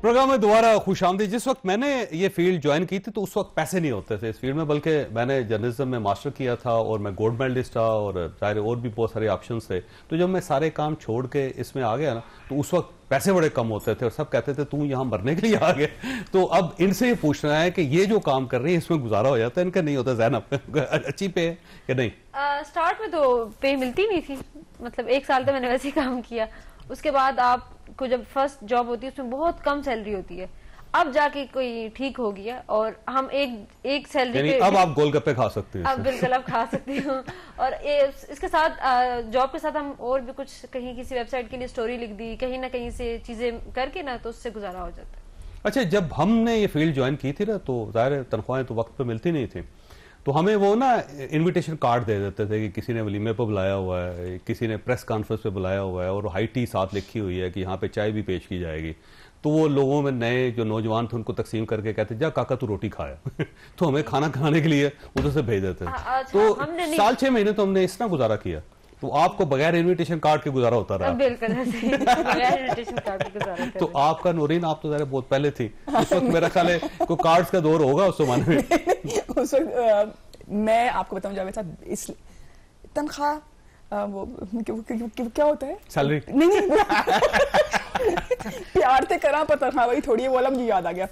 Programme میں دوبارہ خوش آمدید. جس وقت میں نے یہ فیلڈ جوائن کی تھی تو اس وقت پیسے نہیں ہوتے تھے اس فیلڈ میں, بلکہ میں نے جرنلزم میں ماسٹر کیا تھا اور میں گولڈ میڈلسٹ تھا اور ظاہر اور بھی بہت سارے آپشنز تھے. تو جب میں سارے کام چھوڑ کے اس میں آ گیا نا تو اس وقت پیسے بڑے کم ہوتے تھے اور سب کہتے تھے تو یہاں مرنے کے لیے آ گئے. تو اب ان سے یہ پوچھنا ہے کہ یہ جو کام کر رہے ہیں اس میں گزارا ہو جاتا ہے, ان کا نہیں ہوتا زینب اچھی پے ہے کہ نہیں؟ اسٹارٹ میں تو پے ملتی نہیں تھی, مطلب 1 سال تو میں نے ویسے ہی کام کیا. اس کے بعد آپ کو جب فرسٹ جاب ہوتی ہے اس میں بہت کم سیلری ہوتی ہے. اب جا کے کوئی ٹھیک ہو گیا اور ہم ایک سیلری اب آپ گول گپے کھا سکتے ہیں. اب بالکل اب کھا سکتی ہوں. اور اس کے ساتھ جاب کے ساتھ ہم اور بھی کچھ کہیں کسی ویب سائٹ کے لیے سٹوری لکھ دی, کہیں نہ کہیں سے چیزیں کر کے نا, تو اس سے گزارا ہو جاتا ہے. اچھا, جب ہم نے یہ فیلڈ جوائن کی تھی نا تو ظاہر تنخواہیں تو وقت پہ ملتی نہیں تھی, تو ہمیں وہ نا انویٹیشن کارڈ دے دیتے تھے کہ کسی نے ولیمے پہ بلایا ہوا ہے, کسی نے پریس کانفرنس پہ بلایا ہوا ہے اور ہائی ٹی ساتھ لکھی ہوئی ہے کہ یہاں پہ چائے بھی پیش کی جائے گی. تو وہ لوگوں میں نئے جو نوجوان تھے ان کو تقسیم کر کے کہتے جا کاکا تو روٹی کھایا تو ہمیں کھانا کھانے کے لیے ادھر سے بھیج دیتے. تو 6 مہینے تو ہم نے اس طرح گزارا کیا. تو آپ کو بغیر انویٹیشن کارڈ کے گزارا ہوتا رہا؟ بالکل بغیر انویٹیشن کارڈ کے گزارا. تو آپ کا نورین, آپ تو ذرا بہت پہلے تھی, اس وقت میرا خیال ہے کوئی کارڈز کا دور ہوگا اس زمانے میں. اس وقت میں آپ کو بتاؤں جاوید صاحب, اس تنخواہ وہ کیا ہوتا ہے, سیلری نہیں پیار سے کرا پر تنخواہ وہی تھوڑی ہے, وہ والا مجھے یاد آ گیا.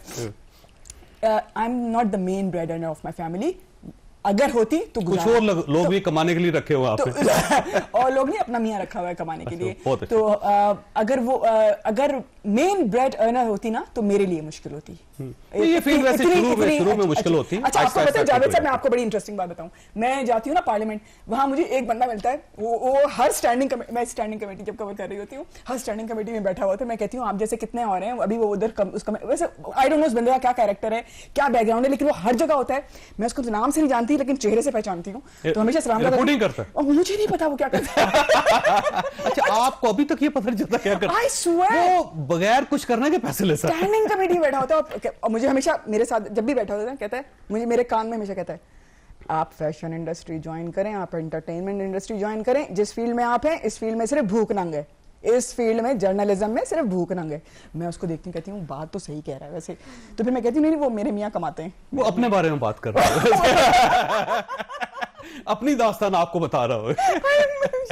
I am not the main bread earner of my family. اگر ہوتی تو کچھ اور لوگ بھی کمانے کے لیے رکھے ہوئے آپ نے, اور لوگ نہیں اپنا میاں رکھا ہوا ہے کمانے کے لیے. تو اگر مین بریڈ ارنر ہوتی نا تو میرے لیے مشکل ہوتی. یہ فیلڈ ویسے شروع میں مشکل ہوتی. اچھا آپ کو پتہ ہے جاوید صاحب, میں آپ کو بڑی انٹرسٹنگ بات بتاؤں. میں جاتی ہوں نا پارلیمنٹ, وہاں مجھے ایک بندہ ملتا ہے, وہ ہر اسٹینڈنگ, میں اسٹینڈنگ کمیٹی جب کور کر رہی ہوتی ہوں, ہر اسٹینڈنگ کمیٹی میں بیٹھا ہوا تھا. میں کہتی ہوں آپ جیسے کتنے اور ہیں, ابھی وہ ادھر اس کا ویسے آئی ڈونٹ نو اس بندے کا کیا کیریکٹر ہے, کیا بیک گراؤنڈ ہے, لیکن وہ ہر جگہ ہوتا ہے. میں اس کو نام سے نہیں جانتی لیکن چہرے سے پہچانتی ہوں, تو ہمیشہ سلام کرتا ہے. اور مجھے نہیں پتا وہ کیا کرتا ہے. اچھا, آپ کو ابھی تک یہ پتہ نہیں چلتا کیا کرتا ہے؟ وہ بغیر کچھ کرنے کے پیسے لیتا ہے. اسٹینڈنگ کمیٹی بیٹھا ہوتا ہے اور مجھے ہمیشہ میرے ساتھ جب بھی بیٹھا ہوتا ہے کہتا ہے, مجھے میرے کان میں ہمیشہ کہتا ہے آپ فیشن انڈسٹری جوائن کریں, آپ انٹرٹینمنٹ انڈسٹری جوائن کریں, جس فیلڈ میں آپ ہیں اس فیلڈ میں صرف بھوک ننگ ہے, اس فیلڈ میں جرنلزم میں صرف بھوک ننگ ہے. میں اس کو دیکھتی کہتی ہوں بات تو صحیح کہہ رہا ہے ویسے. تو پھر میں کہتی ہوں نہیں وہ میرے میاں کماتے ہیں. وہ اپنے بارے میں بات کر رہا ہے, اپنی داستان آپ کو بتا رہا ہو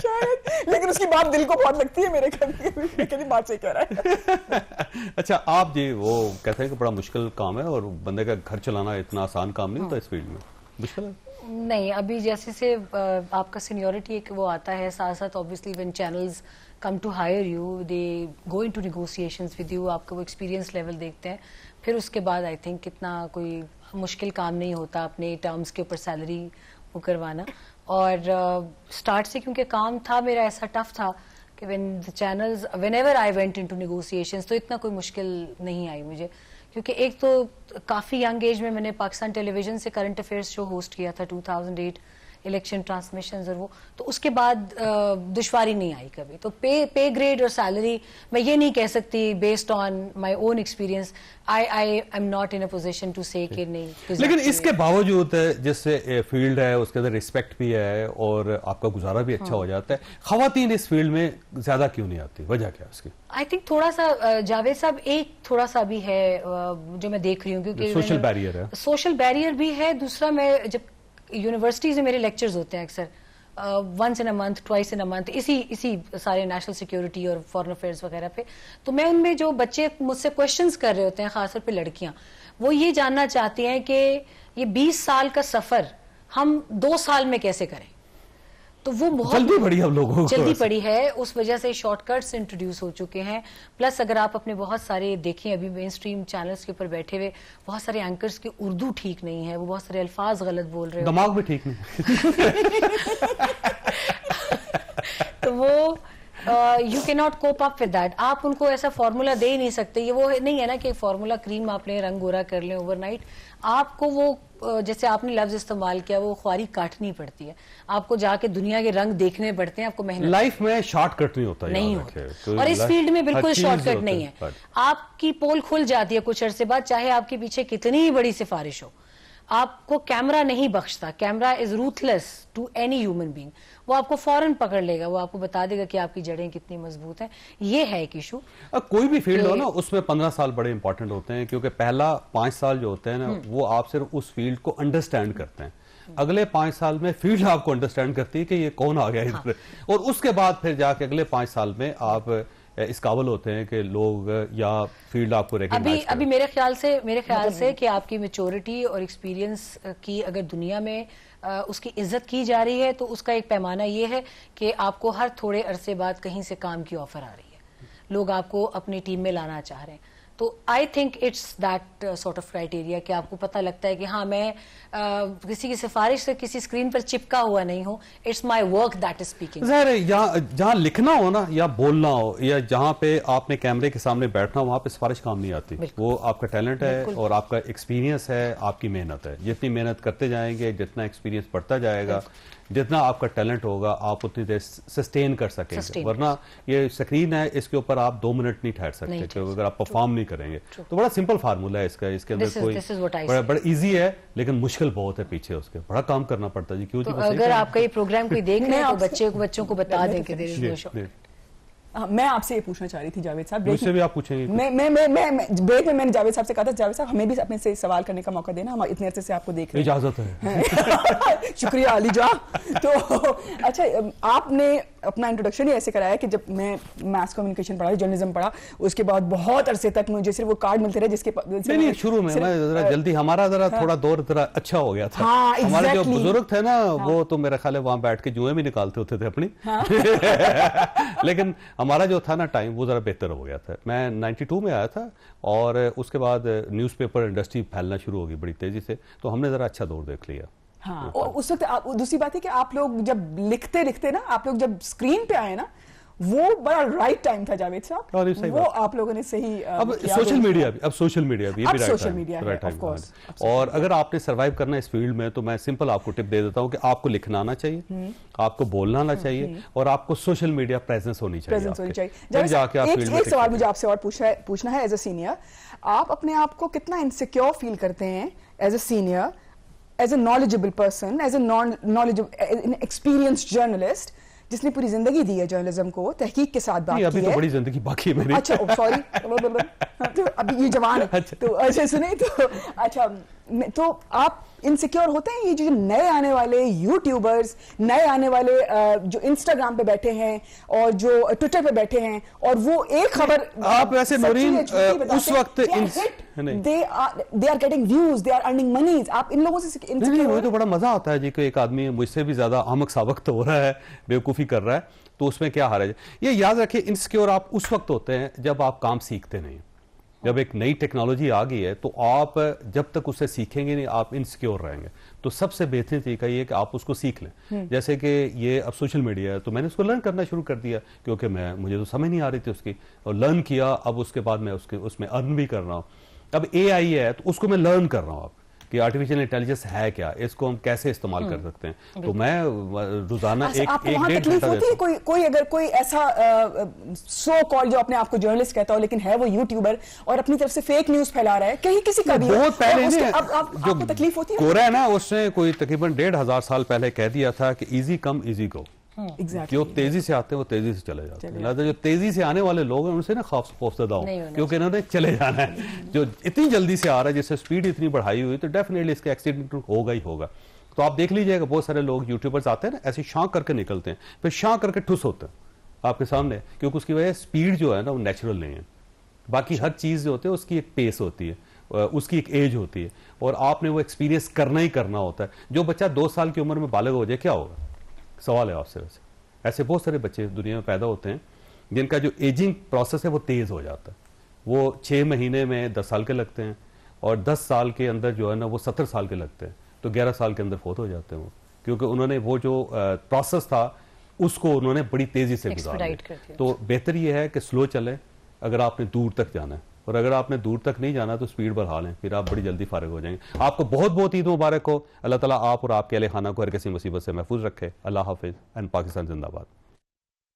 شاید, لیکن اس کی بات دل کو بہت لگتی ہے میرے, کبھی بات صحیح کہہ رہا ہے. اچھا, آپ جی وہ کہتے ہیں کہ بڑا مشکل کام ہے اور بندے کا گھر چلانا اتنا آسان کام نہیں ہوتا اس فیلڈ میں, مشکل ہے نہیں. ابھی جیسے سے آپ کا سینیورٹی ایک وہ آتا ہے, ساتھ ساتھ obviously when channels come to hire you they go into negotiations with you, آپ کا وہ ایکسپیرینس لیول دیکھتے ہیں, پھر اس کے بعد آئی تھنک اتنا کوئی مشکل کام نہیں ہوتا اپنے ٹرمز کے اوپر سیلری وہ کروانا. اور اسٹارٹ سے کیونکہ کام تھا میرا ایسا ٹف تھا کہ whenever I went into negotiations تو اتنا کوئی مشکل نہیں آئی مجھے, کیونکہ ایک تو کافی ینگ ایج میں نے پاکستان ٹیلی ویژن سے کرنٹ افیئرس شو ہوسٹ کیا تھا 2008 الیکشن ٹرانسمیشنز, اور وہ تو اس کے بعد دشواری نہیں آئی کبھی. تو پے گریڈ اور سیلری میں یہ نہیں کہہ سکتی based on my own experience, I am not in a position to say کہ نہیں. لیکن اس کے باوجود جس سے فیلڈ ہے اس کے اندر ریسپیکٹ بھی ہے اور آپ کا گزارا بھی اچھا ہو جاتا ہے, خواتین اس فیلڈ میں زیادہ کیوں نہیں آتی, وجہ کیا اس کی؟ آئی تھنک تھوڑا سا جاوید صاحب ایک تھوڑا سا بھی ہے جو میں دیکھ رہی ہوں, کیونکہ سوشل بیریئر ہے. سوشل بیریئر بھی ہے. دوسرا میں جب یونیورسٹیز میں میرے لیکچرز ہوتے ہیں اکثر once in a month, twice in a month, اسی سارے نیشنل سیکیورٹی اور فارن افیئرس وغیرہ پہ, تو میں ان میں جو بچے مجھ سے کوشچنز کر رہے ہوتے ہیں, خاص طور پہ لڑکیاں, وہ یہ جاننا چاہتی ہیں کہ یہ 20 سال کا سفر ہم 2 سال میں کیسے کریں. تو وہ بہت جلدی پڑی ہم لوگوں کو, جلدی پڑی ہے, اس وجہ سے شارٹ کٹس انٹروڈیوس ہو چکے ہیں. پلس اگر آپ اپنے بہت سارے دیکھیں ابھی مین اسٹریم چینلز کے اوپر بیٹھے ہوئے بہت سارے اینکرز کی اردو ٹھیک نہیں ہے, وہ بہت سارے الفاظ غلط بول رہے ہیں, دماغ بھی ٹھیک نہیں. تو وہ یو کی not cope up with that. آپ ان کو ایسا فارمولا دے ہی نہیں سکتے. یہ وہ نہیں ہے نا کہ فارمولا کریم آپ نے رنگ گورا کر لیں اوور نائٹ. آپ کو وہ جیسے آپ نے لفظ استعمال کیا, وہ خواری کاٹنی پڑتی ہے, آپ کو جا کے دنیا کے رنگ دیکھنے پڑتے ہیں, آپ کو محنت. لائف میں شارٹ کٹ نہیں ہوتا, نہیں ہوتا, اور اس فیلڈ میں بالکل شارٹ کٹ نہیں ہے. آپ کی پول کھل جاتی ہے کچھ عرصے بعد, چاہے آپ کے پیچھے کتنی بڑی سفارش ہو, آپ کو کیمرہ نہیں بخشتا. Camera is ruthless to any human being. وہ آپ کو فوراً پکڑ لے گا, وہ آپ کو بتا دے گا کہ آپ کی جڑیں کتنی مضبوط ہیں. یہ ہے ایک ایشو. کوئی بھی فیلڈ ہو نا, اس میں 15 سال بڑے امپورٹنٹ ہوتے ہیں, کیونکہ پہلا 5 سال جو ہوتے ہیں نا, وہ آپ صرف اس فیلڈ کو انڈرسٹینڈ کرتے ہیں. اگلے 5 سال میں فیلڈ آپ کو انڈرسٹینڈ کرتی ہے کہ یہ کون آ گیا ادھر, اور اس کے بعد پھر جا کے اگلے 5 سال میں آپ اس قابل ہوتے ہیں کہ لوگ یا فیلڈ آپ کو ریکگنائز کریں. ابھی میرے خیال سے کہ آپ کی میچورٹی اور ایکسپیرینس کی اگر دنیا میں اس کی عزت کی جا رہی ہے, تو اس کا ایک پیمانہ یہ ہے کہ آپ کو ہر تھوڑے عرصے بعد کہیں سے کام کی آفر آ رہی ہے, لوگ آپ کو اپنی ٹیم میں لانا چاہ رہے ہیں. تو I think it's that sort of criteria کہ آپ کو پتہ لگتا ہے کہ ہاں میں کسی کی سفارش سے کسی اسکرین پر چپکا ہوا نہیں ہوں, it's my work that is speaking. ظاہر ہے جہاں لکھنا ہو نا, یا بولنا ہو, یا جہاں پہ آپ نے کیمرے کے سامنے بیٹھنا ہو, وہاں پہ سفارش کام نہیں آتی. وہ آپ کا ٹیلنٹ ہے اور آپ کا ایکسپیرینس ہے, آپ کی محنت ہے. جتنی محنت کرتے جائیں گے, جتنا ایکسپیرینس بڑھتا جائے گا, جتنا آپ کا ٹیلنٹ ہوگا, آپ اتنی دیر سسٹین کر سکیں گے. ورنہ یہ سکرین ہے, اس کے اوپر آپ 2 منٹ نہیں ٹھہر سکتے, کیونکہ اگر آپ پرفارم نہیں کریں گے. تو بڑا سمپل فارمولا ہے اس کا, اس کے اندر کوئی بڑا ایزی ہے, لیکن مشکل بہت ہے پیچھے, اس کے بڑا کام کرنا پڑتا ہے. جی کیوں جی, اگر آپ کا یہ پروگرام کوئی دیکھ رہے ہیں تو بچوں کو بتا دیں کہ میں آپ سے یہ پوچھنا چاہ رہی تھی جاوید صاحب, مجھ سے بھی آپ پوچھیں گے. بریک میں نے جاوید صاحب سے کہا تھا, جاوید صاحب ہمیں بھی اپنے سے سوال کرنے کا موقع دینا, ہم اتنے عرصے سے آپ کو دیکھ رہے ہیں. اجازت ہے. شکریہ علی جان. تو اچھا, آپ نے اپنا انٹروڈکشن ہی ایسے کرایا کہ جب میں میس کمیونیکیشن پڑھا, جرنلزم پڑھا, اس کے بعد بہت عرصے تک مجھے صرف وہ کارڈ ملتے رہے جس کے نہیں, شروع میں ذرا جلدی ہمارا تھوڑا دور ذرا اچھا ہو گیا تھا. ہمارے جو بزرگ تھے نا, وہ تو میرا خیال ہے وہاں بیٹھ کے جوئیں بھی نکالتے ہوتے تھے اپنی, لیکن ہمارا جو تھا نا ٹائم, وہ ذرا بہتر ہو گیا تھا. میں 92 میں آیا تھا, اور اس کے بعد نیوز پیپر انڈسٹری پھیلنا شروع ہوگی بڑی تیزی سے, تو ہم نے ذرا اچھا دور دیکھ لیا. ہاں, اس وقت دوسری بات ہے کہ آپ لوگ جب لکھتے نا, آپ لوگ جب اسکرین پہ آئے نا, وہ بڑا رائٹ ٹائم تھا جاوید صاحب, وہ آپ لوگوں نے صحیح. اب سوشل میڈیا بھی یہ بھی رائٹ ٹائم. اور اگر آپ نے سروائیو کرنا اس فیلڈ میں, تو میں سمپل آپ کو ٹپ دے دیتا ہوں کہ آپ کو لکھنا آنا چاہیے, آپ کو بولنا آنا چاہیے, اور آپ کو سوشل میڈیا پریزنس ہونی چاہیے. ایک سوال مجھے آپ سے اور پوچھنا ہے, ایز اے سینئر, آپ اپنے آپ کو کتنا انسیکیور فیل کرتے ہیں as a senior, as a knowledgeable person, as a experience journalist جس نے پوری زندگی دی ہے جرنلزم کو, تحقیق کے ساتھ بات کی ہے. ابھی تو بڑی زندگی باقی ہے میری. اچھا سوری, ابھی یہ جوان ہے تو ایسے سنیں تو اچھا, تو آپ انسیکیور ہوتے ہیں یہ جو نئے آنے والے یوٹیوبرز, نئے آنے والے جو انسٹاگرام پہ بیٹھے ہیں اور جو ٹویٹر پہ بیٹھے ہیں, اور وہ ایک خبر آپ ویسے نورین اس وقت they are getting views, they are earning money, آپ ان لوگوں سے نہیں, وہ تو بڑا مزہ آتا ہے جی کہ ایک آدمی مجھ سے بھی زیادہ احمق ثابت ہو رہا ہے, بیوقوفی کر رہا ہے, تو اس میں کیا حرج ہے. یہ یاد رکھیں, انسیکیور آپ اس وقت ہوتے ہیں جب آپ کام سیکھتے نہیں. جب ایک نئی ٹیکنالوجی آ گئی ہے, تو آپ جب تک اسے سیکھیں گے نہیں, آپ انسیکیور رہیں گے. تو سب سے بہترین طریقہ یہ ہے کہ آپ اس کو سیکھ لیں. جیسے کہ یہ اب سوشل میڈیا ہے, تو میں نے اس کو لرن کرنا شروع کر دیا, کیونکہ مجھے تو سمجھ نہیں آ رہی تھی اس کی, اور لرن کیا. اب اس کے بعد میں اس میں ارن بھی کر رہا ہوں. اب اے آئی ہے, تو اس کو میں لرن کر رہا ہوں اب کہ آرٹیفیشل انٹیلیجنس ہے کیا, اس کو ہم کیسے استعمال کر سکتے ہیں. تو میں روزانہ ایک ڈیڑھ گھنٹہ دیتا ہوں. کوئی اگر کوئی ایسا سو کال جو اپنے آپ کو جرنلسٹ کہتا ہو لیکن ہے وہ یوٹیوبر اور اپنی طرف سے فیک نیوز پھیلا رہا ہے, کہیں کسی کا بھی بہت پہلے آپ کو تکلیف ہوتی ہے. کورا ہے نا, اس نے کوئی تقریباً 1500 سال پہلے کہہ دیا تھا کہ ایزی کم ایزی گو. جو تیزی سے آتے ہیں وہ تیزی سے چلے جاتے ہیں. لہٰذا جو تیزی سے آنے والے لوگ ہیں ان سے نا خوفزدہ ہوں, کیونکہ انہوں نے چلے جانا ہے. جو اتنی جلدی سے آ رہا ہے, جس سے سپیڈ اتنی بڑھائی ہوئی, تو ڈیفینیٹلی اس کا ایکسیڈنٹ ہوگا ہی ہوگا. تو آپ دیکھ لیجئے کہ بہت سارے لوگ یوٹیوبرز آتے ہیں نا, ایسے شانک کر کے نکلتے ہیں, پھر شانک کر کے ٹھس ہوتے ہیں آپ کے سامنے, کیونکہ اس کی وجہ سپیڈ جو ہے نا وہ نیچرل نہیں ہے. باقی ہر چیز جو ہوتی ہے اس کی ایک پیس ہوتی ہے, اس کی ایک ایج ہوتی ہے, اور آپ نے وہ ایکسپیرینس کرنا ہی کرنا ہوتا ہے. جو بچہ 2 سال کی عمر میں بالغ ہو جائے کیا ہوگا, سوال ہے آپ سے. ویسے ایسے بہت سارے بچے دنیا میں پیدا ہوتے ہیں جن کا جو ایجنگ پروسیس ہے وہ تیز ہو جاتا ہے. وہ 6 مہینے میں 10 سال کے لگتے ہیں, اور 10 سال کے اندر جو ہے نا وہ 70 سال کے لگتے ہیں. تو 11 سال کے اندر فوت ہو جاتے ہیں وہ, کیونکہ انہوں نے وہ جو پروسیس تھا اس کو انہوں نے بڑی تیزی سے گزارا. تو بہتر یہ ہے کہ سلو چلیں اگر آپ نے دور تک جانا ہے, اور اگر آپ نے دور تک نہیں جانا تو سپیڈ بڑھا لیں, پھر آپ بڑی جلدی فارغ ہو جائیں گے. آپ کو بہت بہت عید مبارک ہو. اللہ تعالیٰ آپ اور آپ کے اہل خانہ کو ہر کسی مصیبت سے محفوظ رکھے. اللہ حافظ. اینڈ پاکستان زندہ باد.